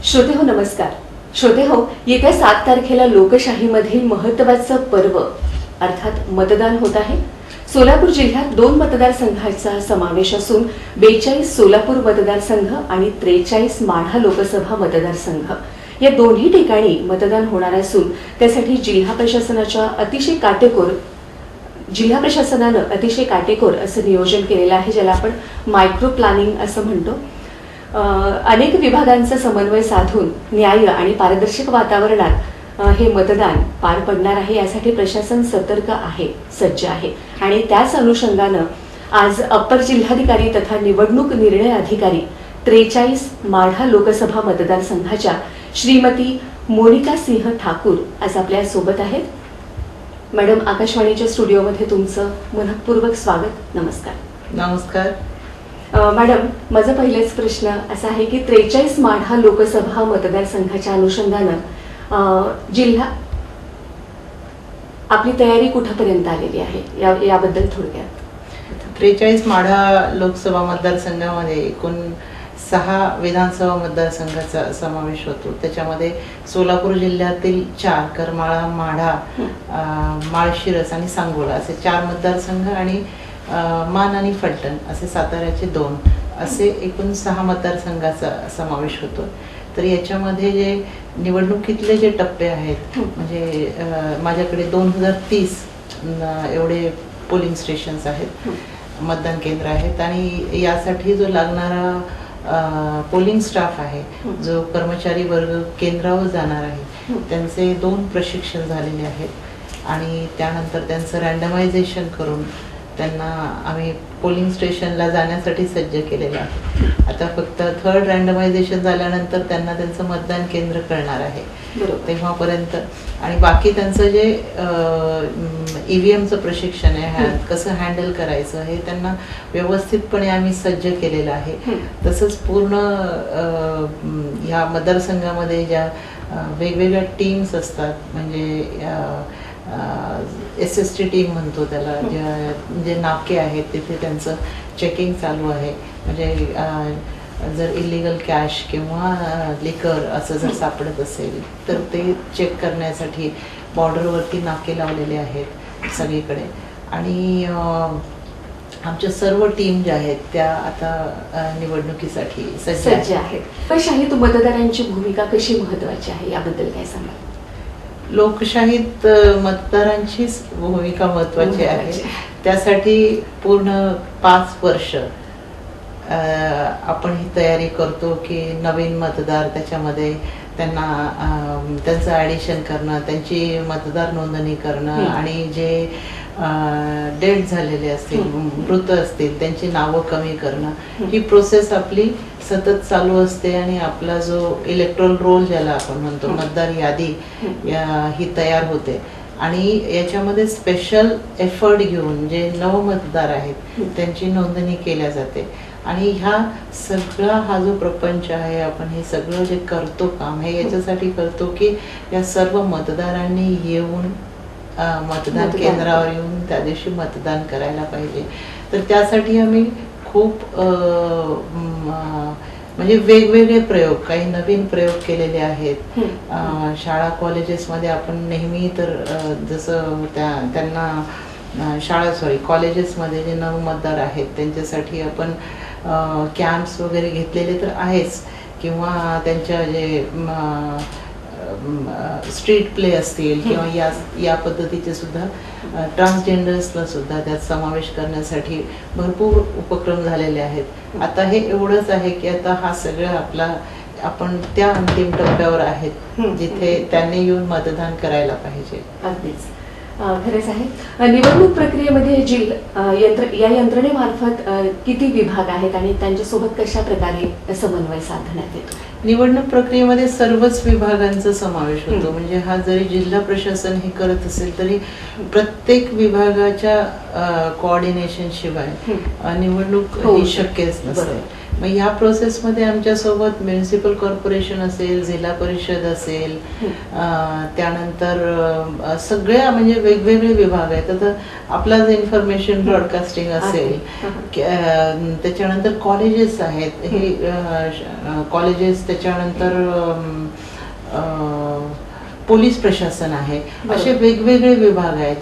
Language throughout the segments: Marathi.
श्रोते हो नमस्कार. श्रोते हो, येत्या 7 तारखेला लोकशाहीमधील महत्त्वाचं पर्व अर्थात मतदान होत आहे. सोलापूर जिल्ह्यात 2 मतदारसंघाचा समावेश असून 42 सोलापूर मतदारसंघ आणि 43 माढा लोकसभा मतदारसंघ या दोन्ही ठिकाणी मतदान होणार असून त्यासाठी जिल्हा प्रशासनानं अतिशय काटेकोर असं नियोजन केलेलं आहे, ज्याला आपण मायक्रो प्लॅनिंग असं म्हणतो. अनेक विभागांचा समन्वय साधून न्याय्य आणि पारदर्शक वातावरणात हे मतदान पार पडणार आहे. यासाठी प्रशासन सतर्क आहे, सज्ज आहे आणि त्याच अनुषंगानं आज अप्पर जिल्हाधिकारी तथा निवडणूक निर्णय अधिकारी 43 माढा लोकसभा मतदारसंघाच्या श्रीमती मोनिका सिंह ठाकूर आज आपल्या सोबत आहेत. मॅडम, आकाशवाणीच्या स्टुडिओमध्ये तुमचं मनपूर्वक स्वागत. नमस्कार. नमस्कार मॅडम, माझा पहिलाच प्रश्न असा आहे की 43 माढा लोकसभा मतदारसंघाच्या अनुषंगानं जिल्हा आपली तयारी कुठपर्यंत आलेली आहे याबद्दल थोडक्यात. 43 माढा लोकसभा मतदारसंघामध्ये एकूण 6 विधानसभा मतदारसंघाचा समावेश होतो. त्याच्यामध्ये सोलापूर जिल्ह्यातील 4 करमाळा, माढा, माळशिरस आणि सांगोला असे 4 मतदारसंघ आणि मान आणि फलटण असे साताऱ्याचे 2 असे एकूण 6 मतदारसंघाचा समावेश होतो. तर याच्यामध्ये जे निवडणुकीतले जे टप्पे आहेत म्हणजे माझ्याकडे 2030 एवढे पोलिंग स्टेशन्स आहेत, मतदान केंद्र आहेत आणि यासाठी जो लागणारा पोलिंग स्टाफ आहे, जो कर्मचारी वर्ग केंद्रावर जाणार आहे, त्यांचे 2 प्रशिक्षण झालेले आहेत आणि त्यानंतर त्यांचं रँडमायझेशन करून त्यांना आम्ही पोलिंग स्टेशनला जाण्यासाठी सज्ज केलेलं आहे. आता फक्त 3rd रँडमायझेशन झाल्यानंतर त्यांना त्यांचं मतदान केंद्र कळणार आहे तेव्हापर्यंत. आणि बाकी त्यांचं जे EVMचं प्रशिक्षण आहे, कसं हँडल करायचं हे त्यांना व्यवस्थितपणे आम्ही सज्ज केलेलं आहे. तसंच पूर्ण ह्या मतदारसंघामध्ये ज्या वेगवेगळ्या टीम्स असतात, म्हणजे SST टीम म्हणतो त्याला, जे नाके आहेत तिथे त्यांचं चेकिंग चालू आहे. म्हणजे जर इलिगल कॅश किंवा लिकर असं जर सापडत असेल तर ते चेक करण्यासाठी बॉर्डरवरती नाके लावलेले आहेत सगळीकडे. आणि आमच्या सर्व टीम ज्या आहेत त्या आता निवडणुकीसाठी सज्ज आहेत. लोकशाहीत मतदारांची भूमिका कशी महत्वाची आहे याबद्दल काय सांगाल? लोकशाहीत मतदारांचीच भूमिका महत्वाची आहे. त्यासाठी पूर्ण 5 वर्ष आपण ही तयारी करतो की नवीन मतदार त्याच्यामध्ये त्यांना त्यांचं ॲडिशन करणं, त्यांची मतदार नोंदणी करणं आणि जे डेट झालेले असतील, मृत असतील, त्यांची नावं कमी करणं, ही प्रोसेस आपली सतत चालू असते. आणि आपला जो इलेक्ट्रोल रोल ज्याला आपण म्हणतो, मतदार यादी ही तयार होते आणि याच्यामध्ये स्पेशल एफर्ट घेऊन जे नवमतदार आहेत त्यांची नोंदणी केल्या जाते. आणि ह्या सगळा हा जो प्रपंच आहे, आपण हे सगळं जे करतो काम हे याच्यासाठी करतो की या सर्व मतदारांनी येऊन मतदान केंद्रावर येऊन त्या दिवशी मतदान करायला पाहिजे. तर त्यासाठी आम्ही खूप म्हणजे वेगवेगळे प्रयोग, काही नवीन प्रयोग केलेले आहेत. शाळा कॉलेजेसमध्ये आपण नेहमी तर जसं त्यांना कॉलेजेसमध्ये जे नवमतदार आहेत त्यांच्यासाठी आपण कॅम्प्स वगैरे घेतलेले तर आहेच, किंवा त्यांच्या जे स्ट्रीट प्ले असतील किंवा या पद्धतीचे सुद्धा ट्रान्सजेंडर्सला सुद्धा त्यात समावेश करण्यासाठी भरपूर उपक्रम झालेले आहेत. आता हे एवढंच आहे की आता हा सगळं आपण त्या अंतिम टप्प्यावर आहेत जिथे त्यांनी येऊन मतदान करायला पाहिजे. अगदीच खरंच आहे. निवडणूक प्रक्रियेमध्ये या यंत्रणेमार्फत किती विभाग आहेत आणि त्यांच्यासोबत कशा प्रकारे समन्वय साधण्यात येतो? निवडणूक प्रक्रियेमध्ये सर्वच विभागांचा समावेश होतो. म्हणजे हा जरी जिल्हा प्रशासन हे करत असेल तरी प्रत्येक विभागाच्या कोऑर्डिनेशन शिवाय निवडणूक ही शक्यच नसते. मग ह्या प्रोसेसमध्ये आमच्यासोबत म्युनिसिपल कॉर्पोरेशन असेल, जिल्हा परिषद असेल, त्यानंतर सगळ्या म्हणजे वेगवेगळे विभाग आहेत. आता आपला जे इन्फॉर्मेशन ब्रॉडकास्टिंग असेल, त्याच्यानंतर कॉलेजेस आहेत, हे कॉलेजेस, त्याच्यानंतर पोलीस प्रशासन आहे, असे वेगवेगळे विभाग आहेत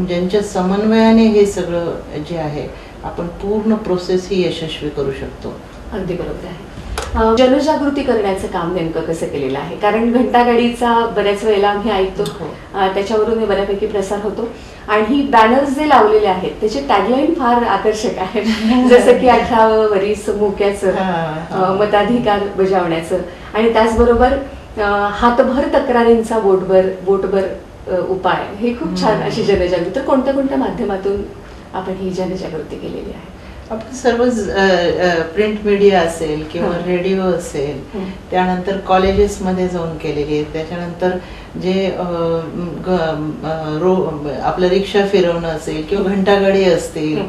ज्यांच्या समन्वयाने हे सगळं जे आहे आपण पूर्ण प्रोसेस ही यशस्वी करू शकतो. अगदी बरोबर आहे. जनजागृती करण्याचं काम नेमकं कसं केलेलं आहे? कारण घंटागाडीचा बऱ्याच वेळेला आम्ही ऐकतो, त्याच्यावरून बऱ्यापैकी प्रसार होतो आणि बॅनर्स जे लावलेले आहेत त्याचे टॅगलाईन फार आकर्षक आहे. जसं की 18 वरीस मोक्याचं, मताधिकार बजावण्याचं, आणि त्याचबरोबर हातभर तक्रारींचा बोटभर उपाय, हे खूप छान अशी जनजागृती. तर कोणत्या कोणत्या माध्यमातून आपण ही जनजागृती केलेली आहे? आपण सर्व प्रिंट मीडिया असेल किंवा रेडिओ असेल, त्यानंतर कॉलेजेसमध्ये जाऊन केलेली आहे, त्याच्यानंतर जे आपलं रिक्षा फिरवणं असेल किंवा घंटागाडी असतील,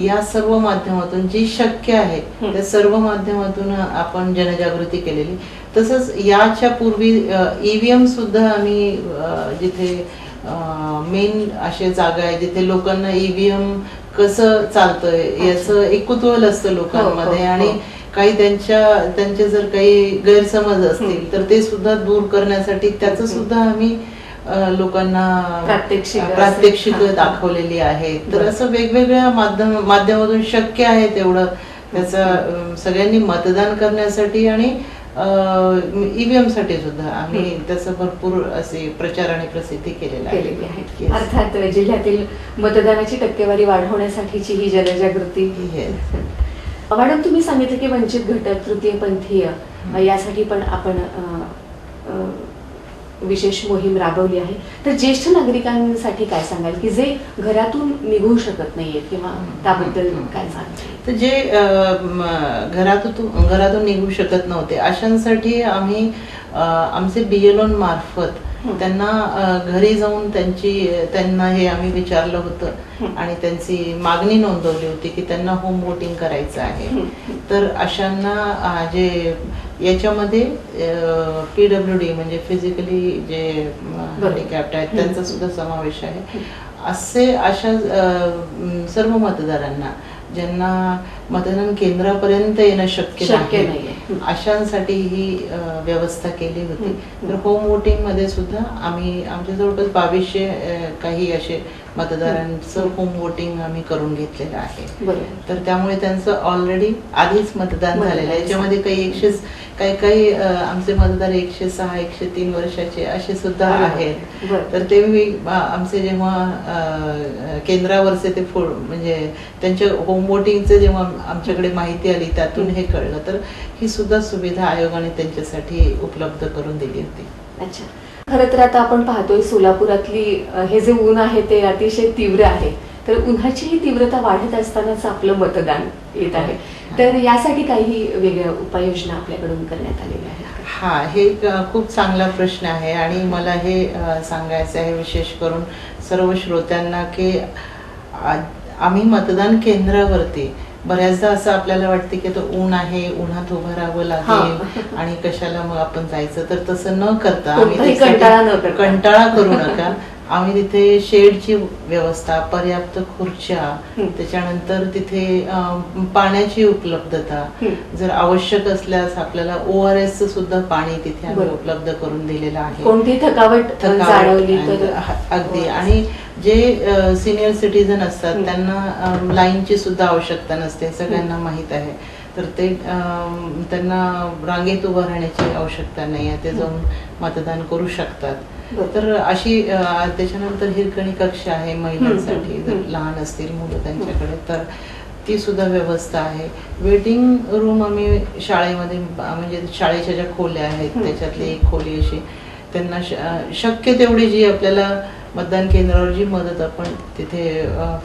या सर्व माध्यमातून जी शक्य आहे त्या सर्व माध्यमातून आपण जनजागृती केलेली. तसंच याच्या पूर्वी ईव्हीएम सुद्धा आम्ही जिथे मेन अशा जागा आहे जिथे लोकांना ईव्हीएम कसं चालतंय याचं एक कुतूहल असतं लोकांमध्ये, आणि काही त्यांचे जर काही गैरसमज असतील तर ते सुद्धा दूर करण्यासाठी त्याचं सुद्धा आम्ही लोकांना प्रात्यक्षिक दाखवलेली आहेत. तर असं वेगवेगळ्या माध्यमातून शक्य आहे तेवढं त्याचा सगळ्यांनी मतदान करण्यासाठी आणि ईव्हीएम साठी सुद्धा आम्ही त्याचं भरपूर असे प्रचार आणि प्रसिद्धी केलेली आहे. अर्थात जिल्ह्यातील मतदानाची टक्केवारी वाढवण्यासाठीची ही जनजागृती. मॅडम, तुम्ही सांगितलं की वंचित घटक, तृतीयपंथीय यासाठी पण आपण विशेष मोहीम राबवली आहे. तर ज्येष्ठ नागरिकांसाठी काय सांगाल की जे घरातून निघू शकत नाहीये, किंवा त्याबद्दल काय सांगाल? तर जे घरातून निघू शकत नव्हते अशांसाठी आम्ही आमचे BLO मार्फत त्यांना घरी जाऊन त्यांना हे आम्ही विचारलं होतं आणि त्यांची मागणी नोंदवली होती की त्यांना होम वोटिंग करायचं आहे. तर अशांना जे याच्यामध्ये PWD म्हणजे फिजिकली जे हँडिकॅप्ड आहेत त्यांचा सुद्धा समावेश आहे. अशा सर्व मतदारांना ज्यांना मतदान केंद्रापर्यंत येणं शक्य नाही अशांसाठी ही व्यवस्था केली होती. तर होम वोटिंग मध्ये सुद्धा आम्ही आमच्या जवळपास 2200 काही असे मतदारांचं होम वोटिंग आम्ही करून घेतलेलं आहे. तर त्यामुळे त्यांचं ऑलरेडी आधीच मतदान झालेलं आहे. याच्यामध्ये काही आमचे मतदार 106, 103 वर्षाचे असे सुद्धा आहेत. तर ते आमचे जेव्हा केंद्रावरचे ते म्हणजे त्यांच्या होम वोटिंगचे जेव्हा आमच्याकडे माहिती आली त्यातून हे कळलं. तर ही सुद्धा सुविधा आयोगाने त्यांच्यासाठी उपलब्ध करून दिली होती. अच्छा. खरं तर आता आपण पाहतोय सोलापुरातली हे जे ऊन आहे ते अतिशय तीव्र आहे. तर उन्हाची ही तीव्रता वाढत असतानाच आपलं मतदान येत आहे. तर यासाठी काही वेगळ्या उपाययोजना आपल्याकडून करण्यात आलेल्या आहेत? हा, हे खूप चांगला प्रश्न आहे आणि मला हे सांगायचं आहे विशेष करून सर्व श्रोत्यांना की आम्ही मतदान केंद्रावरती बऱ्याचदा असं आपल्याला वाटते की तो ऊन आहे, उन्हात उभं राहावं लागेल आणि कशाला मग आपण जायचं. तर तसं न करता आम्ही कंटाळा करू नका. आम्ही तिथे शेडची व्यवस्था, पर्याप्त खुर्च्या, त्याच्यानंतर तिथे पाण्याची उपलब्धता, जर आवश्यक असल्यास आपल्याला ORS सुद्धा पाणी तिथे आम्ही उपलब्ध करून दिलेलं आहे. कोणती थकावट अगदी. आणि जे सिनियर सिटीजन असतात त्यांना लाईनची सुद्धा आवश्यकता नसते, सगळ्यांना माहित आहे. तर ते त्यांना रांगेत उभं राहण्याची आवश्यकता नाही आहे, ते जाऊन मतदान करू शकतात. तर अशी त्याच्यानंतर हिरकणी कक्ष आहे महिलांसाठी, जर लहान असतील मुलं त्यांच्याकडे तर ती सुद्धा व्यवस्था आहे. वेटिंग रूम आम्ही शाळेमध्ये म्हणजे शाळेच्या ज्या खोल्या आहेत त्याच्यातली एक खोली अशी त्यांना शक्य तेवढी जी आपल्याला मतदान केंद्रावर जी मदत आपण तिथे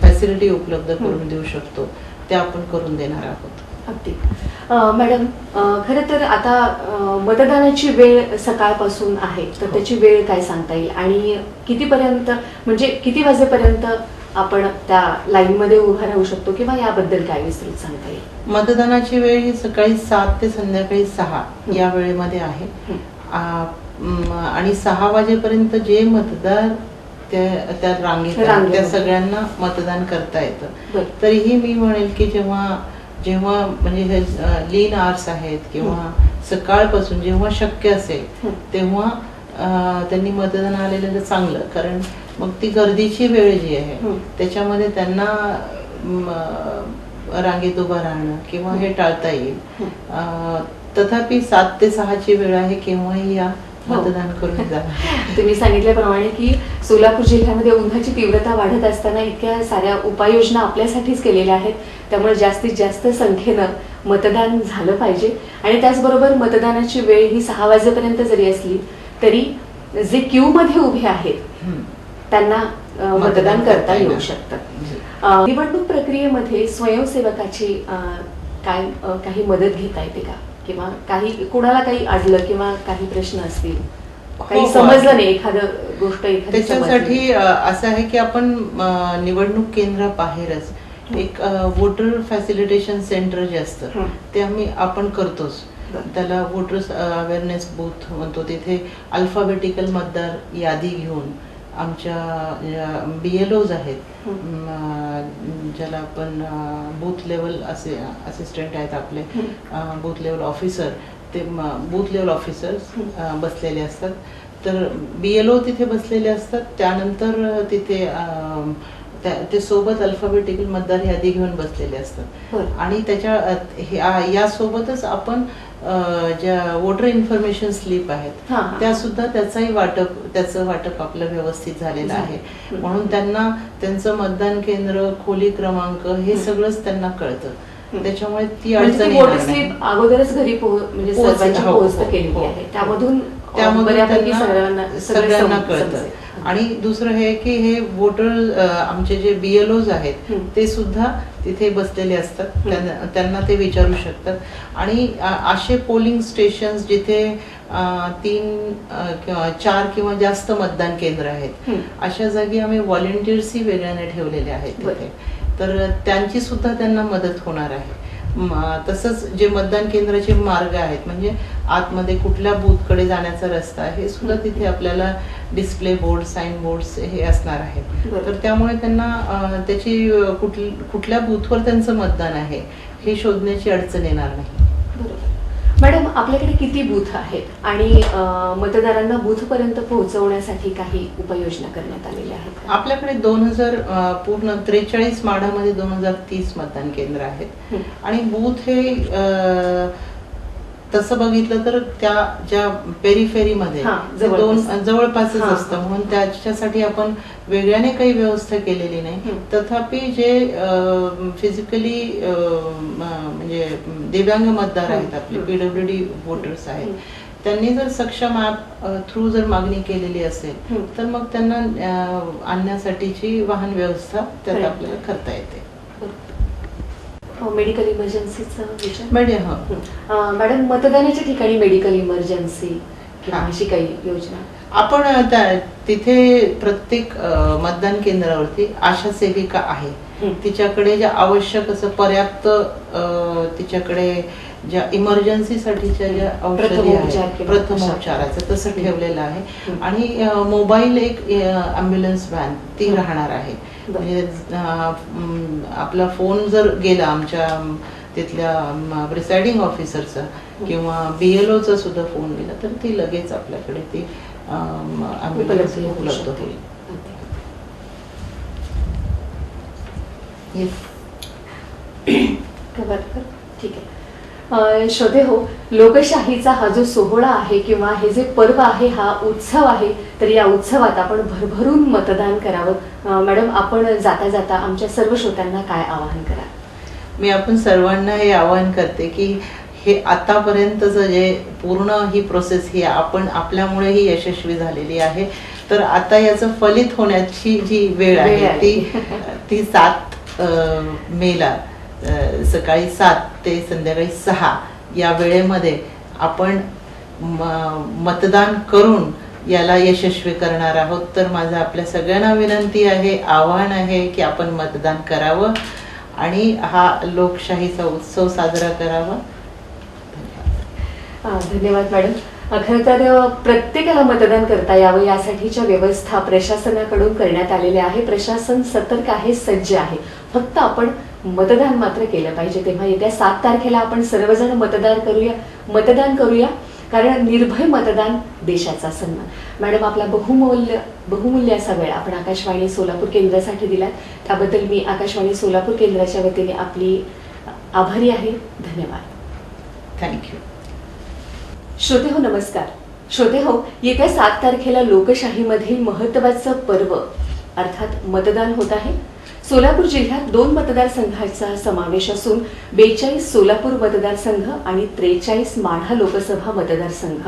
फॅसिलिटी उपलब्ध करून देऊ शकतो ते आपण करून देणार आहोत. अगदी. मॅडम, खरं तर आता मतदानाची वेळ सकाळपासून आहे, तर त्याची वेळ काय सांगता येईल आणि कितीपर्यंत म्हणजे किती वाजेपर्यंत आपण त्या लाईनमध्ये उभा राहू शकतो किंवा याबद्दल काय विस्तृत सांगता येईल? मतदानाची वेळ ही सकाळी 7 ते संध्याकाळी 6 या वेळेमध्ये आहे. आणि 6 वाजेपर्यंत जे मतदार त्या रांगेत आहेत, त्या सगळ्यांना मतदान करता येतं. तरीही मी म्हणेल की जेव्हा म्हणजे हे लीन आवर्स आहेत किंवा सकाळपासून जेव्हा शक्य असेल तेव्हा त्यांनी मतदान आलेलं चांगलं, कारण मग ती गर्दीची वेळ जी आहे त्याच्यामध्ये त्यांना रांगेत उभं राहणं किंवा हे टाळता येईल. तथापि 7 ते 6 ची वेळ आहे, केव्हाही या मतदान करून जा. तुम्ही सांगितल्याप्रमाणे की सोलापूर जिल्ह्यामध्ये उन्हाची तीव्रता वाढत असताना इतक्या साऱ्या उपाययोजना आपल्यासाठीच केलेल्या आहेत, त्यामुळे जास्तीत जास्त संख्येनं मतदान झालं पाहिजे. आणि त्याचबरोबर मतदानाची वेळ ही 6 वाजेपर्यंत जरी असली तरी जे क्यू मध्ये उभे आहेत त्यांना मतदान करता येऊ शकतं. निवडणूक प्रक्रियेमध्ये स्वयंसेवकाची काही मदत घेता येते का? किंवा कुणाला काही अडलं किंवा काही प्रश्न असतील, काही समजलं नाही, एखादं गोष्ट त्याच्यासाठी असं आहे की आपण निवडणूक केंद्राबाहेरच एक वोटर फॅसिलिटेशन सेंटर जे असतं ते आपण करतोच. त्याला वोटर्स अवेअरनेस बूथ म्हणतो. तिथे अल्फाबेटिकल मतदार यादी घेऊन आमच्या BLOs आहेत, ज्याला आपण बूथ लेवल असे असिस्टंट आहेत आपले, बूथ लेवल ऑफिसर, ते बूथ लेवल ऑफिसर्स बसलेले असतात. तर BLO तिथे बसलेले असतात. त्यानंतर तिथे ते सोबत अल्फाबेटिकल मतदार यादी घेऊन बसलेले असतात. आणि या सोबतच आपण ज्या वोटर इन्फॉर्मेशन स्लिप आहेत त्या सुद्धा त्याचं वाटप आपलं व्यवस्थित झालेलं आहे. म्हणून त्यांना त्यांचं मतदान केंद्र, खोली क्रमांक हे सगळंच त्यांना कळतं. त्याच्यामुळे ती अडचण स्लिप अगोदरच घरी म्हणजे पोहोचत केलेली आहे, त्यामधून सगळ्यांना कळतं. आणि दुसरं हे की हे वोटर आमचे जे BLOs आहेत ते सुद्धा तिथे बसलेले असतात, त्यांना ते विचारू शकतात. आणि असे पोलिंग स्टेशन्स जिथे 3 किंवा 4 किंवा जास्त मतदान केंद्र आहेत, अशा जागी आम्ही व्हॉलेंटियर्सही वेगळ्याने ठेवलेले आहेत तिथे. तर त्यांची सुद्धा त्यांना मदत होणार आहे. तसंच जे मतदान केंद्राचे मार्ग आहेत, म्हणजे आतमध्ये कुठल्या बूथकडे जाण्याचा रस्ता, हे सुद्धा तिथे आपल्याला डिस्प्ले बोर्ड, साईन बोर्ड्स हे असणार आहेत. तर त्यामुळे त्यांना त्याची कुठल्या बूथवर त्यांचं मतदान आहे हे शोधण्याची अडचण येणार नाही. मॅडम, आपल्याकडे किती बूथ आहेत आणि मतदारांना बूथ पर्यंत पोहोचवण्यासाठी काही उपाययोजना करण्यात आलेल्या आहेत? आपल्याकडे 2000 पूर्ण 43 माढामध्ये 2030 मतदान केंद्र आहेत. आणि बूथ हे तसं बघितलं तर त्या ज्या पेरिफेरीमध्ये जवळपासच असतं, म्हणून त्याच्यासाठी आपण वेगळ्याने काही व्यवस्था केलेली नाही. तथापि जे फिजिकली म्हणजे दिव्यांग मतदार आहेत, आपले PWD वोटर्स आहेत, त्यांनी जर सक्षम ऍप थ्रू जर मागणी केलेली असेल तर मग त्यांना आणण्यासाठीची वाहन व्यवस्था त्यात आपल्याला करता येते. मेडिकल इमर्जन्सीचा विचार मॅडम, मतदानाच्या ठिकाणी मेडिकल इमर्जन्सी किंवा अशी काही योजना आपण तिथे प्रत्येक मतदान केंद्रावरती आशा सेविका आहे, तिच्याकडे ज्या आवश्यक असं पर्याप्त तिच्याकडे ज्या इमर्जन्सीसाठीच्या ज्या औषधी आहेत, प्रथमोपचाराचं तसं ठेवलेलं आहे. आणि मोबाईल एक ॲम्ब्युलन्स व्हॅन ती राहणार आहे. म्हणजे आपला फोन जर गेला आमच्या तिथल्या प्रिसाइडिंग ऑफिसरचा किंवा BLOचा सुद्धा फोन गेला तर ती लगेच आपल्याकडे ती ॲम्ब्युलन्स उपलब्ध होईल. ठीक आहे. श्रोते हो, लोकशाहीचा हा जो सोहळा आहे किंवा हे जे पर्व आहे, हा उत्सव आहे, तर या उत्सवात आपण भरभरून मतदान करावं. मॅडम, आपण जाता जाता आमच्या सर्व श्रोत्यांना काय आवाहन करा? मी आपण सर्वांना हे आवाहन करते की हे आतापर्यंतचं जे पूर्ण ही प्रोसेस ही आपल्यामुळे ही यशस्वी झालेली आहे. तर आता याचं फलित होण्याची जी वेळ आहे ती 7 मेला सकाळी 7 ते संध्याकाळी 6 या वेळेमध्ये आपण मतदान करून याला यशस्वी करणार आहोत. तर माझं आपल्या सगळ्यांना विनंती आहे, आवाहन आहे की आपण मतदान करावं आणि हा लोकशाहीचा उत्सव साजरा करावा. धन्यवाद मॅडम. खरं तर प्रत्येकाला मतदान करता यावं यासाठीच्या व्यवस्था प्रशासनाकडून करण्यात आलेल्या आहे. प्रशासन सतर्क आहे, सज्ज आहे. फक्त आपण मतदान मात्र केलं पाहिजे. तेव्हा येत्या 7 तारखेला आपण सर्वजण मतदान करूया कारण निर्भय मतदान देशाचा सन्मान. मॅडम, आपला बहुमूल्य असा वेळ आपण आकाशवाणी सोलापूर केंद्रासाठी दिलात त्याबद्दल मी आकाशवाणी सोलापूर केंद्राच्या वतीने आपली आभारी आहे. धन्यवाद. थँक्यू. श्रोते हो, नमस्कार. श्रोते हो, येत्या 7 तारखेला लोकशाहीमधील महत्त्वाचं पर्व अर्थात मतदान होत आहे. सोलापूर जिल्ह्यात 2 मतदारसंघाचा समावेश असून 42 सोलापूर मतदारसंघ आणि 43 माढा लोकसभा मतदारसंघ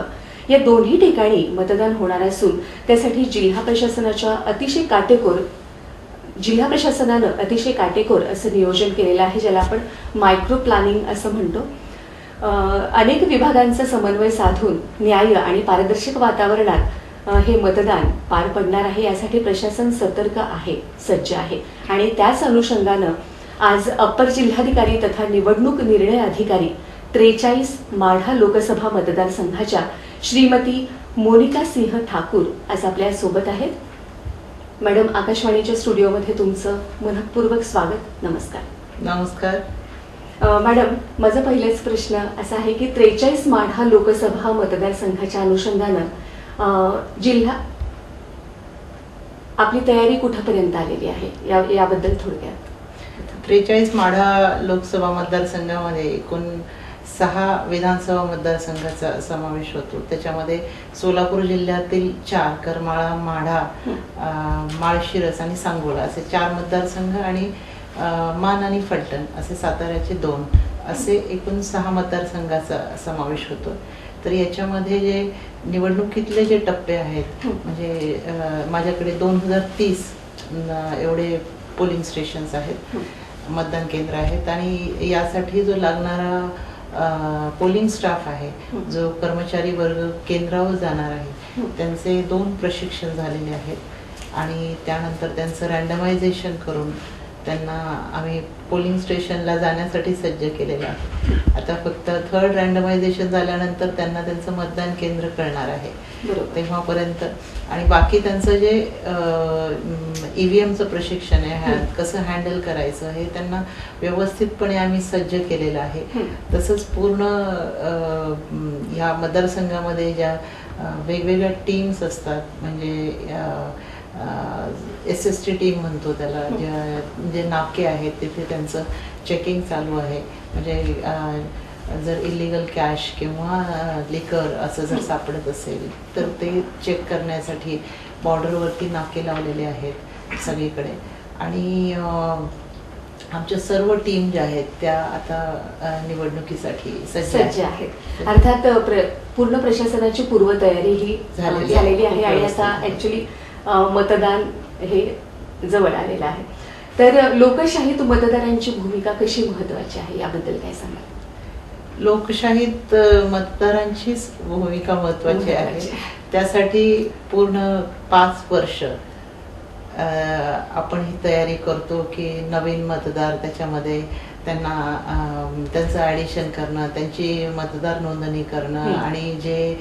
या दोन्ही ठिकाणी मतदान होणार असून त्यासाठी जिल्हा प्रशासनानं अतिशय काटेकोर असं नियोजन केलेलं आहे, ज्याला आपण मायक्रो प्लॅनिंग असं म्हणतो. अनेक विभागांचा समन्वय साधून न्याय्य आणि पारदर्शक वातावरणात हे मतदान पार पडणार आहे. यासाठी प्रशासन सतर्क आहे, सज्ज आहे आणि त्याच अनुषंगानं आज अप्पर जिल्हाधिकारी तथा निवडणूक निर्णय अधिकारी 43 माढा लोकसभा मतदारसंघाच्या श्रीमती मोनिका सिंह ठाकूर आज आपल्या सोबत आहेत. मॅडम, आकाशवाणीच्या स्टुडिओमध्ये तुमचं मनपूर्वक स्वागत. नमस्कार. नमस्कार. मॅडम, माझा पहिलाच प्रश्न असा आहे की 43 माढा लोकसभा मतदारसंघाच्या अनुषंगानं जिल्हा आपली तयारी कुठपर्यंत आलेली आहे याबद्दल थोडक्यात. 43 माढा लोकसभा मतदारसंघामध्ये एकूण 6 विधानसभा मतदारसंघाचा समावेश होतो. त्याच्यामध्ये सोलापूर जिल्ह्यातील 4 करमाळा, माढा, माळशिरस आणि सांगोला असे 4 मतदारसंघ आणि मान आणि फलटण असे साताऱ्याचे 2 असे एकूण 6 मतदारसंघाचा समावेश होतो. तर याच्यामध्ये जे निवडणुकीतले जे टप्पे आहेत म्हणजे माझ्याकडे 2030 एवढे पोलिंग स्टेशन्स आहेत, मतदान केंद्र आहेत आणि यासाठी जो लागणारा पोलिंग स्टाफ आहे, जो कर्मचारी वर्ग केंद्रावर जाणार आहे, त्यांचे 2 प्रशिक्षण झालेले आहेत आणि त्यानंतर त्यांचं रँडमायझेशन करून त्यांना आम्ही पोलिंग स्टेशनला जाण्यासाठी सज्ज केलेलं आहे. आता फक्त 3rd रँडमायझेशन झाल्यानंतर त्यांना त्यांचं मतदान केंद्र कळणार आहे तेव्हापर्यंत. आणि बाकी त्यांचं जे EVMचं प्रशिक्षण आहे, कसं हँडल करायचं हे त्यांना व्यवस्थितपणे आम्ही सज्ज केलेलं आहे. तसंच पूर्ण ह्या मतदारसंघामध्ये ज्या वेगवेगळ्या टीम्स असतात म्हणजे SST टीम म्हणतो त्याला, जे नाके आहेत तिथे त्यांचं चेकिंग चालू आहे. म्हणजे जर इलिगल कॅश किंवा लिकर असं जर सापडत असेल तर ते चेक करण्यासाठी बॉर्डरवरती नाके लावलेले आहेत सगळीकडे. आणि आमच्या सर्व टीम ज्या आहेत त्या आता निवडणुकीसाठी सज्ज आहेत. अर्थात पूर्ण प्रशासनाची पूर्वतयारी ही झालेली आहे आणि आता ऍक्च्युली मतदान हे जवळ आलेलं आहे. तर लोकशाहीत मतदारांची भूमिका कशी महत्वाची आहे याबद्दल काय सांगाल? लोकशाहीत मतदारांचीच भूमिका महत्वाची आहे. त्यासाठी पूर्ण 5 वर्ष आपण ही तयारी करतो की नवीन मतदार त्याच्यामध्ये त्यांना त्यांचं ॲडिशन करणं, त्यांची मतदार नोंदणी करणं आणि जे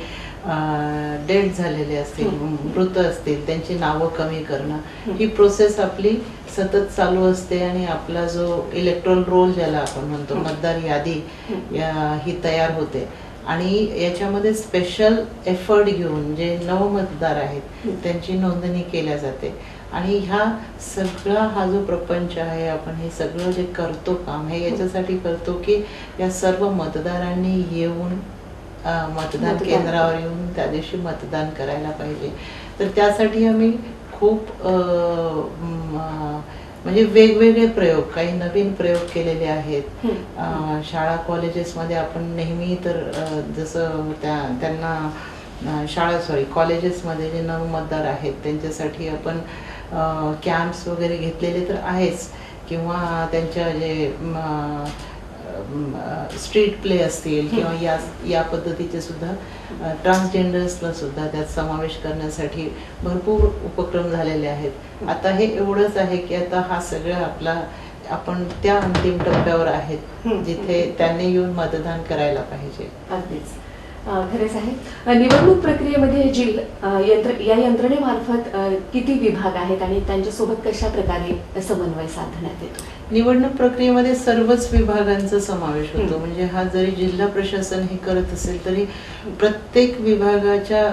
डेट झालेले असतील, मृत असतील त्यांची नावं कमी करणं, ही प्रोसेस आपली सतत चालू असते. आणि आपला जो इलेक्ट्रोल रोल ज्याला आपण म्हणतो, मतदार यादी ही तयार होते आणि याच्यामध्ये स्पेशल एफर्ट घेऊन जे नवमतदार आहेत त्यांची नोंदणी केल्या जाते. आणि ह्या सगळा हा जो प्रपंच आहे, आपण हे सगळं जे करतो काम हे याच्यासाठी करतो की या सर्व मतदारांनी येऊन मतदान केंद्रावर येऊन त्या दिवशी मतदान करायला पाहिजे. तर त्यासाठी आम्ही खूप म्हणजे वेगवेगळे प्रयोग, काही नवीन प्रयोग केलेले आहेत. शाळा कॉलेजेसमध्ये आपण नेहमी तर जसं त्यांना कॉलेजेसमध्ये जे नवमतदार आहेत त्यांच्यासाठी आपण कॅम्प्स वगैरे घेतलेले तर आहेच, किंवा त्यांच्या जे स्ट्रीट प्ले असतील किंवा या पद्धतीचे सुद्धा ट्रान्सजेंडर्सला सुद्धा त्यात समावेश करण्यासाठी भरपूर उपक्रम झालेले आहेत. आता हे एवढंच आहे की आता हा सगळं आपण त्या अंतिम टप्प्यावर आहेत जिथे त्यांनी येऊन मतदान करायला पाहिजे. अगदीच खरेच आहे. निवडणूक प्रक्रियेमध्ये या यंत्रणेमार्फत किती विभाग आहेत आणि त्यांच्यासोबत कशा प्रकारे समन्वय साधण्यात येतो? निवडणूक प्रक्रियेमध्ये सर्वच विभागांचा समावेश होतो. म्हणजे हा जरी जिल्हा प्रशासन हे करत असेल तरी प्रत्येक विभागाच्या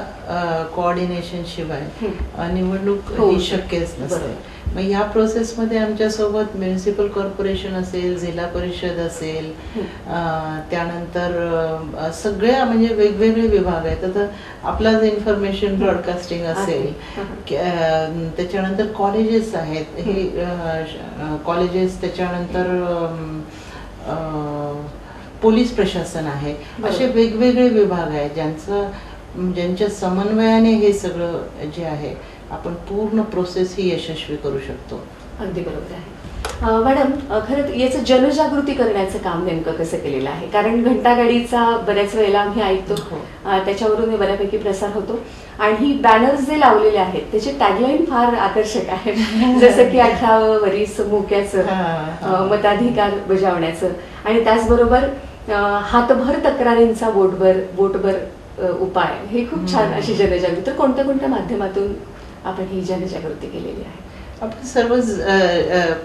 कोऑर्डिनेशन शिवाय निवडणूक ही शक्यच नसते. मग ह्या प्रोसेसमध्ये आमच्यासोबत म्युनिसिपल कॉर्पोरेशन असेल, जिल्हा परिषद असेल, त्यानंतर सगळ्या म्हणजे वेगवेगळे विभाग आहेत. आता आपला जे इन्फॉर्मेशन ब्रॉडकास्टिंग असेल, त्याच्यानंतर कॉलेजेस आहेत, हे कॉलेजेस, त्याच्यानंतर पोलीस प्रशासन आहे, असे वेगवेगळे विभाग आहेत ज्यांच्या समन्वयाने हे सगळं जे आहे आपण पूर्ण प्रोसेस ही यशस्वी करू शकतो. अगदी बरोबर आहे. मॅडम, खरं याचं जनजागृती करण्याचं काम नेमकं कसं केलेलं आहे? कारण घंटागाडीचा बऱ्याच वेळेला आम्ही ऐकतो, त्याच्यावरून बऱ्यापैकी प्रसार होतो आणि ही बॅनर्स जे लावलेले आहेत त्याचे टॅगलाईन फार आकर्षक आहे. जसं की 18 वरीस मोक्याचं, मताधिकार बजावण्याचं आणि त्याचबरोबर हातभर तक्रारींचा बोटभर उपाय, हे खूप छान अशी जनजागृती. तर कोणत्या कोणत्या माध्यमातून आपण ही जनजागृती केलेली आहे? आपण सर्व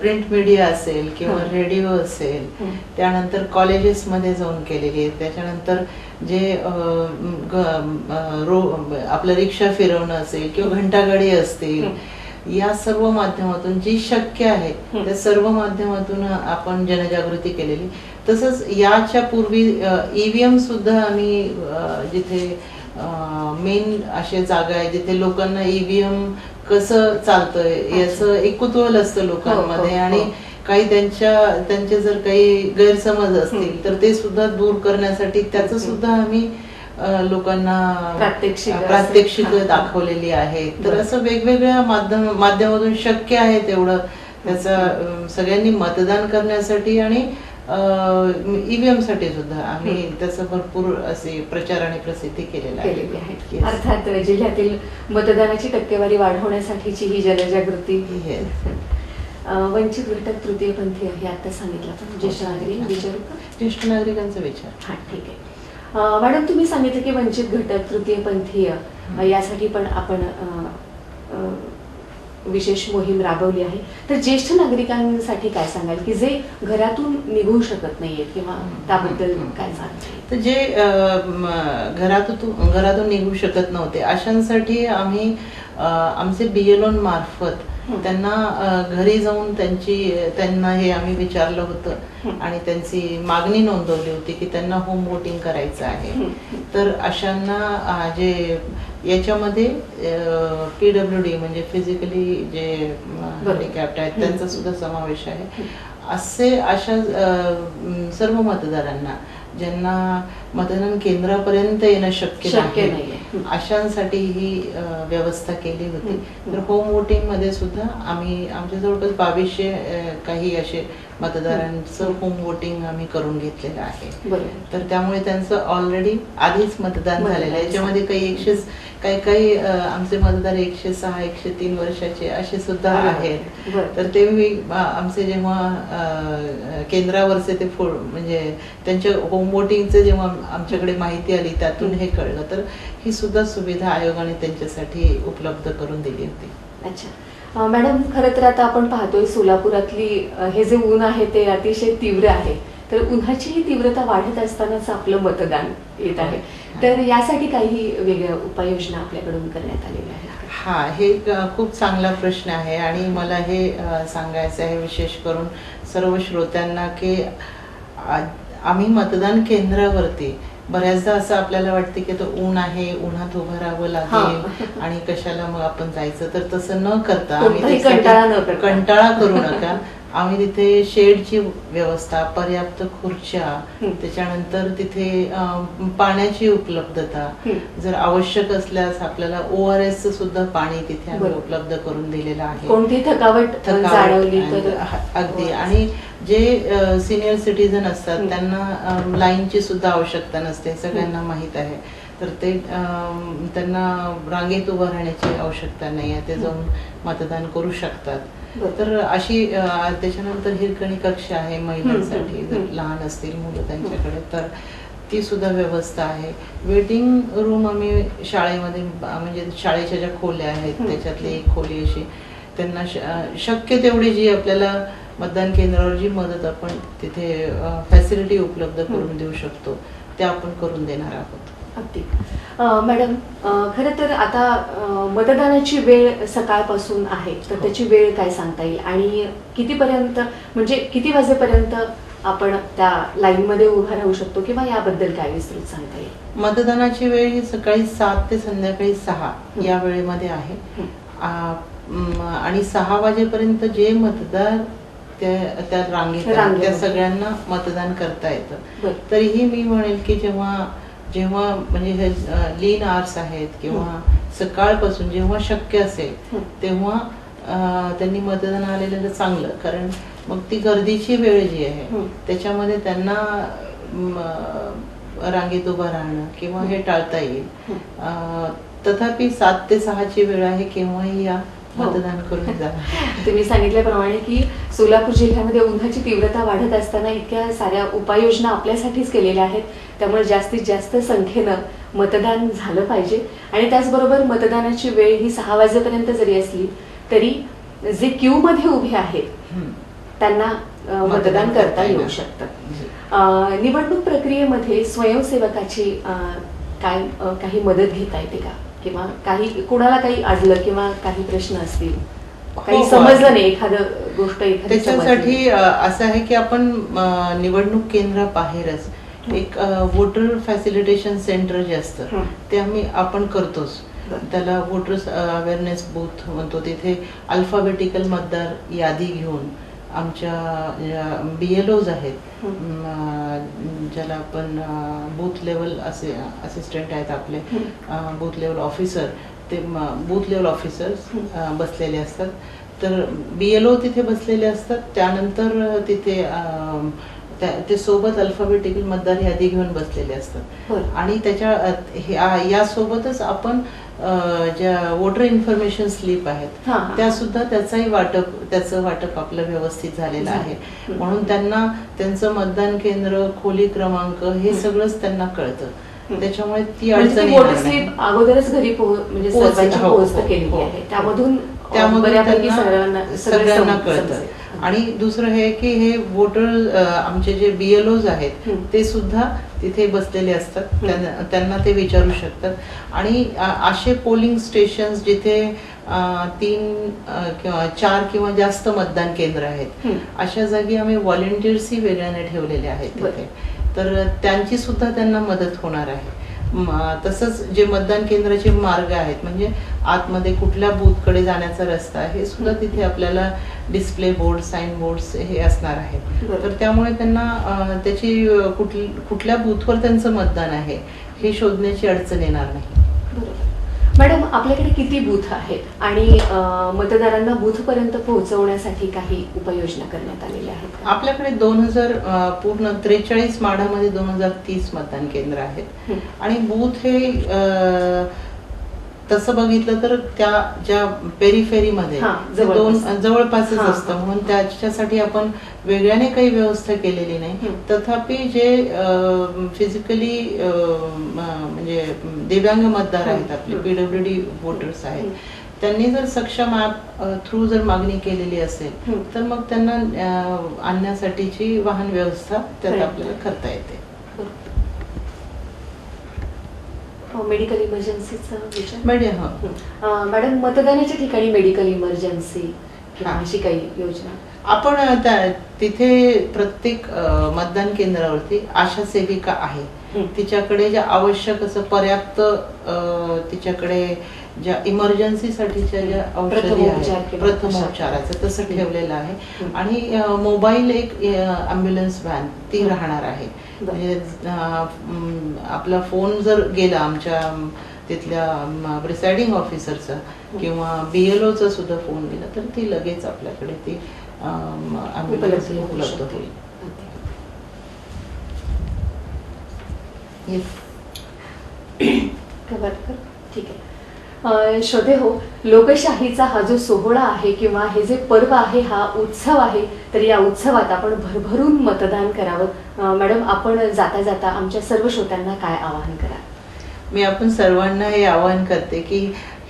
प्रिंट मीडिया असेल किंवा रेडिओ असेल, त्यानंतर कॉलेजेसमध्ये जाऊन केलेली आहे, त्याच्यानंतर जे आपलं रिक्षा फिरवणं असेल किंवा घंटागाडी असतील, या सर्व माध्यमातून जी शक्य आहे त्या सर्व माध्यमातून आपण जनजागृती केलेली. तसंच याच्या पूर्वी ईव्हीएम सुद्धा आम्ही जिथे मेन अशा जागा आहे जिथे लोकांना ईव्हीएम कसं चालतंय याचं एक कुतूहल असतं लोकांमध्ये आणि काही त्यांचे जर काही गैरसमज असतील तर ते सुद्धा दूर करण्यासाठी त्याचं सुद्धा आम्ही लोकांना प्रात्यक्षिक दाखवलेली आहेत. तर असं वेगवेगळ्या माध्यमातून शक्य आहे तेवढं त्याचा सगळ्यांनी मतदान करण्यासाठी आणि ईव्हीएम साठी सुद्धा आम्ही त्याचं भरपूर असे प्रचार आणि प्रसिद्धी केलेला आहे. अर्थात जिल्ह्यातील मतदानाची टक्केवारी वाढवण्यासाठीची ही जनजागृती. वंचित घटक तृतीयपंथीय हे आता सांगितलं, पण ज्येष्ठ नागरिक विचारू का? ज्येष्ठ नागरिकांचा विचार. हा, ठीक आहे. मॅडम, तुम्ही सांगितलं की वंचित घटक तृतीयपंथीय यासाठी पण आपण विशेष मोहीम राबवली आहे. तर ज्येष्ठ नागरिकांसाठी काय सांगाल की जे घरातून निघू शकत नाहीयेत किंवा त्याबद्दल काय सांगाल? तर जे घरातून निघू शकत नव्हते अशांसाठी आम्ही आमचे BLO मार्फत त्यांना घरी जाऊन त्यांना हे आम्ही विचारलं होतं आणि त्यांची मागणी नोंदवली होती की त्यांना होम वोटिंग करायचं आहे. तर अशांना जे याच्यामध्ये PWD म्हणजे फिजिकली जे हँडिकॅप्ड आहेत त्यांचा सुद्धा समावेश आहे. अशा सर्व मतदारांना ज्यांना मतदान केंद्रापर्यंत येणं शक्य नाही अशांसाठी ही व्यवस्था केली होती. तर होम वोटिंग मध्ये सुद्धा आम्ही आमच्या जवळपास 2200 काही असे मतदारांचं होम वोटिंग आम्ही करून घेतलेलं आहे. तर त्यामुळे त्यांचं ऑलरेडी आधीच मतदान झालेलं आहे. याच्यामध्ये काही आमचे मतदार 106, 103 वर्षाचे असे सुद्धा आहेत. तर ते आमचे जेव्हा केंद्रावरचे ते म्हणजे त्यांच्या होम वोटिंगचे जेव्हा आमच्याकडे माहिती आली त्यातून हे कळलं. तर ही सुद्धा सुविधा आयोगाने त्यांच्यासाठी उपलब्ध करून दिली होती. अच्छा मॅडम, खरं तर आता आपण पाहतोय सोलापुरातली हे जे ऊन आहे ते अतिशय तीव्र आहे. तर उन्हाची ही तीव्रता वाढत असतानाच आपलं मतदान येत आहे. तर यासाठी काही वेगळ्या उपाययोजना आपल्याकडून करण्यात आलेल्या आहेत? हा, हे खूप चांगला प्रश्न आहे आणि मला हे सांगायचं आहे विशेष करून सर्व श्रोत्यांना की आम्ही मतदान केंद्रावरती बऱ्याचदा असं आपल्याला वाटते की तो ऊन आहे, उन्हात उभं राहावं लागेल आणि कशाला मग आपण जायचं. तर तसं न करता आम्ही कंटाळा करू नका. आम्ही तिथे शेडची व्यवस्था, पर्याप्त खुर्च्या, हं. त्याच्यानंतर तिथे पाण्याची उपलब्धता, जर आवश्यक असल्यास आपल्याला ORS चं सुद्धा पाणी तिथे आम्ही बरोबर. उपलब्ध करून दिलेलं आहे. कोणती थकावट जाणवली तर अगदी. आणि जे सिनियर सिटीजन असतात हं. त्यांना लाईनची सुद्धा आवश्यकता नसते, सगळ्यांना माहीत आहे. तर ते त्यांना रांगेत उभं राहण्याची आवश्यकता नाही आहे, ते जाऊन मतदान करू शकतात. बरं. तर अशी त्याच्यानंतर हिरकणी कक्ष आहे महिलांसाठी, हं. जर लहान असतील मुलं त्यांच्याकडे तर ती सुद्धा व्यवस्था आहे. वेटिंग रूम आम्ही शाळेमध्ये म्हणजे शाळेच्या ज्या खोल्या आहेत त्याच्यातली एक खोली अशी त्यांना शक्य तेवढी जी आपल्याला मतदान केंद्रावर जी मदत आपण तिथे फॅसिलिटी उपलब्ध करून देऊ शकतो त्या आपण करून देणार आहोत. अगदी. मॅडम, खरं तर आता मतदानाची वेळ सकाळपासून आहे, तर त्याची वेळ काय सांगता येईल आणि कितीपर्यंत म्हणजे किती वाजेपर्यंत आपण त्या लाईनमध्ये उभा राहू शकतो किंवा याबद्दल काय विस्तृत सांगता येईल? मतदानाची वेळ ही सकाळी 7 ते संध्याकाळी 6 या वेळेमध्ये आहे. आणि 6 वाजेपर्यंत जे मतदार त्या रांगेत आहेत, त्या सगळ्यांना मतदान करता येतं. तरीही मी म्हणेल की जेव्हा म्हणजे हे लीन आवर्स आहेत किंवा सकाळपासून जेव्हा शक्य असेल तेव्हा त्यांनी मतदान आलेलं चांगलं, कारण मग ती गर्दीची वेळ जी आहे त्याच्यामध्ये त्यांना रांगेत उभं राहणं किंवा हे टाळता येईल. तथापि 7 ते 6 ची वेळ आहे, केव्हाही या मतदान करून जा. तुम्ही सांगितल्याप्रमाणे की सोलापूर जिल्ह्यामध्ये उन्हाची तीव्रता वाढत असताना इतक्या साऱ्या उपाययोजना आपल्यासाठीच केलेल्या आहेत, त्यामुळे जास्तीत जास्त संख्येनं मतदान झालं पाहिजे. आणि त्याचबरोबर मतदानाची वेळ ही 6 वाजेपर्यंत जरी असली तरी जे क्यू मध्ये उभे आहेत त्यांना मतदान करता येऊ शकतं. निवडणूक प्रक्रियेमध्ये स्वयंसेवकाची काही मदत घेता येते का? किंवा कुणाला काही अडलं किंवा काही प्रश्न असतील, काही समजलं नाही, एखादी गोष्ट त्याच्यासाठी असं आहे की आपण निवडणूक केंद्राबाहेरच एक वोटर फॅसिलिटेशन सेंटर जे असतं ते आपण करतोच. त्याला वोटर्स अवेअरनेस बूथ म्हणतो. तिथे अल्फाबेटिकल मतदार यादी घेऊन आमच्या BLOs आहेत, ज्याला आपण बूथ लेवल असिस्टंट आहेत आपले, बूथ लेवल ऑफिसर, ते बूथ लेवल ऑफिसर्स बसलेले असतात. तर BLO तिथे बसलेले असतात. त्यानंतर तिथे ते सोबत अल्फाबेटिकल मतदार यादी घेऊन बसलेले असतात. आणि यासोबतच आपण ज्या वोटर इन्फॉर्मेशन स्लिप आहेत त्या सुद्धा त्याचं वाटप आपलं व्यवस्थित झालेलं आहे. म्हणून त्यांना त्यांचं मतदान केंद्र, खोली क्रमांक हे सगळंच त्यांना कळतं. त्याच्यामुळे ती अडचण वोटर स्लिप अगोदरच घरी म्हणजे पोहोचत केलेली आहे, त्यामधून सगळ्यांना कळतं. आणि दुसरं हे की हे वोटर आमचे जे BLOs आहेत ते सुद्धा तिथे बसलेले असतात, त्यांना ते विचारू शकतात. आणि असे पोलिंग स्टेशन जिथे 3 किंवा 4 किंवा जास्त मतदान केंद्र आहेत अशा जागी आम्ही व्हॉलेंटियर्सही वेगळ्याने ठेवलेले आहेत तिथे, तर त्यांची सुद्धा त्यांना मदत होणार आहे. तसंच जे मतदान केंद्राचे मार्ग आहेत म्हणजे आतमध्ये कुठल्या बूथकडे जाण्याचा रस्ता हे सुद्धा तिथे आपल्याला डिस्प्ले बोर्ड, साईन बोर्ड्स हे असणार आहेत. तर त्यामुळे त्यांना त्याची कुठल्या बूथवर त्यांचं मतदान आहे हे शोधण्याची अडचण येणार नाही. मॅडम, आपल्याकडे किती बूथ आहेत आणि मतदारांना बूथपर्यंत पोहोचवण्यासाठी काही उपाययोजना करण्यात आलेल्या आहेत? आपल्याकडे 2000 पूर्ण 43 माढामध्ये 2030 मतदान केंद्र आहेत. आणि बूथ हे तसं बघितलं तर त्या ज्या पेरिफेरीमध्ये जवळपासच असतं, म्हणून त्याच्यासाठी आपण वेगळ्याने काही व्यवस्था केलेली नाही. तथापि जे फिजिकली म्हणजे दिव्यांग मतदार आहेत, आपले PWD वोटर्स आहेत, त्यांनी जर सक्षम ऍप थ्रू जर मागणी केलेली असेल तर मग त्यांना आणण्यासाठीची वाहन व्यवस्था त्यात आपल्याला करता येते. मेडिकल इमर्जन्सीचा विचार मॅडम, मतदानाच्या ठिकाणी मेडिकल इमर्जन्सी किंवा हा. अशी काही योजना? आपण तिथे प्रत्येक मतदान केंद्रावरती आशा सेविका आहे. हं. तिच्याकडे ज्या आवश्यक असं पर्याप्त तिच्याकडे ज्या इमर्जन्सीसाठीच्या ज्या औषधी प्रथमोपचार आहेत किंवा प्रथमोपचाराचं तसं हं. ठेवलेलं आहे. हं. आणि मोबाईल एक ॲम्ब्युलन्स व्हॅन ती हं. राहणार आहे. बरं. म्हणजे आपला फोन जर गेला आमच्या तिथल्या प्रिसाइडिंग ऑफिसरचा किंवा BLOचा सुद्धा फोन गेला तर ती लगेच आपल्याकडे ती ॲम्ब्युलन्स उपलब्ध होईल. Yes. खबरदार. ठीक आहे. श्रोते हो, लोकशाहीचा हा जो सोहळा आहे किंवा हे जे पर्व आहे, हा उत्सव आहे, तर या उत्सवात आपण भरभरून मतदान करावं. मॅडम, आपण जाता जाता आमच्या सर्व श्रोत्यांना काय आवाहन करा? मी आपण सर्वांना हे आवाहन करते की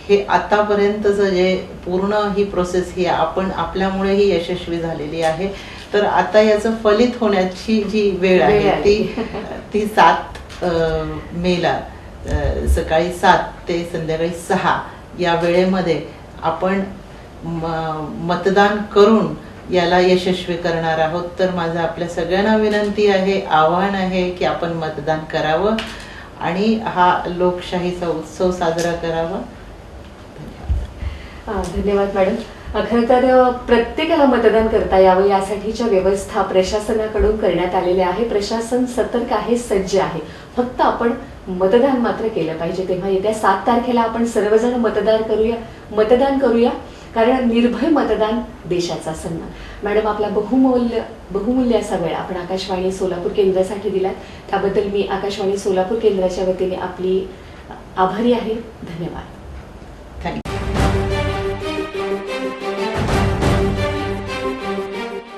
हे आतापर्यंतचं जे पूर्ण ही प्रोसेस ही आपण आपल्यामुळे ही यशस्वी झालेली आहे. तर आता याचं फलित होण्याची जी वेळ आहे ती 7 मेला सकाळी 7 ते संध्याकाळी 6 या वेळेमध्ये आपण मतदान करून याला यशस्वी करणार आहोत. तर माझं आपल्या सगळ्यांना विनंती आहे, आवाहन आहे की आपण मतदान करावं आणि हा लोकशाहीचा उत्सव साजरा करावा. धन्यवाद मॅडम. खरं तर प्रत्येकाला मतदान करता यावं यासाठीच्या व्यवस्था प्रशासनाकडून करण्यात आलेल्या आहे. प्रशासन सतर्क आहे, सज्ज आहे. फक्त आपण मतदान मात्र केलं पाहिजे. तेव्हा येत्या 7 तारखेला आपण सर्वजण मतदान करूया, कारण निर्भय मतदान देशाचा सन्मान. मॅडम, आपला बहुमूल्य असा वेळ आपण आकाशवाणी सोलापूर केंद्रासाठी दिलात, त्याबद्दल मी आकाशवाणी सोलापूर केंद्राच्या वतीने आपली आभारी आहे. धन्यवाद. थँक्यू.